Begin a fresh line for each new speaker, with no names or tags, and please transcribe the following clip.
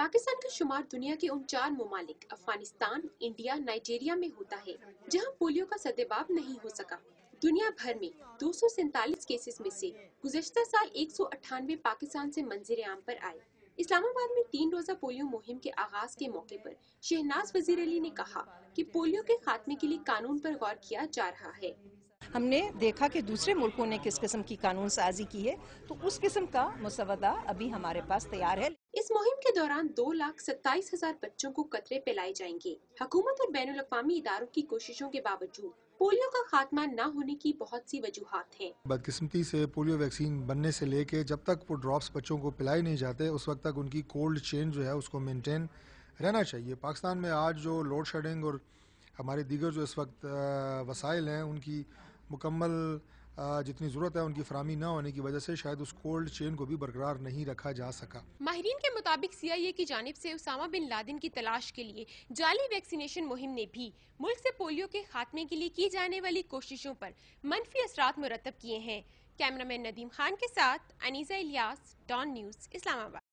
पाकिस्तान का शुमार दुनिया के उन 4 ममालिक अफगानिस्तान, इंडिया, नाइजीरिया में होता है जहां पोलियो का सद्देबाब नहीं हो सका। दुनिया भर में 247 केसेस में से गुज़श्ता साल 198 पाकिस्तान से मंजर आम पर आए। इस्लामाबाद में 3 रोज़ा पोलियो मुहिम के आगाज के मौके पर शहनाज वजीर अली ने कहा कि पोलियो के खात्मे के लिए कानून पर गौर किया जा रहा है।
हमने देखा कि दूसरे मुल्कों ने किस किस्म की कानून साजी की है, तो उस किस्म का मुसवदा अभी हमारे पास तैयार है।
इस मुहिम के दौरान 2,27,000 बच्चों को कतरे पिलाए जाएंगे। हुकूमत और बैनुल अक़वामी इदारों की कोशिशों के बावजूद पोलियो का खात्मा न होने की बहुत सी वजूहात हैं।
बदकिस्मती से पोलियो वैक्सीन बनने से लेके जब तक वो ड्रॉप्स बच्चों को पिलाए नहीं जाते उस वक्त तक उनकी कोल्ड चेन जो है उसको मेंटेन रहना चाहिए। पाकिस्तान में आज जो लोड शेडिंग और हमारे दीगर जो इस वक्त वसाइल हैं उनकी मुकम्मल जितनी ज़रूरत है उनकी फराहमी न होने की वजह से शायद उस कोल्ड चेन को भी बरकरार नहीं रखा जा सका।
माहिरीन के मुताबिक CIA की जानिब से उसामा बिन लादेन की तलाश के लिए जाली वैक्सीनेशन मुहिम ने भी मुल्क से पोलियो के खात्मे के लिए की जाने वाली कोशिशों पर मनफी असरात मुरतब किए हैं। कैमरामैन नदीम खान के साथ अनीसा इलियास, डॉन न्यूज़, इस्लामाबाद।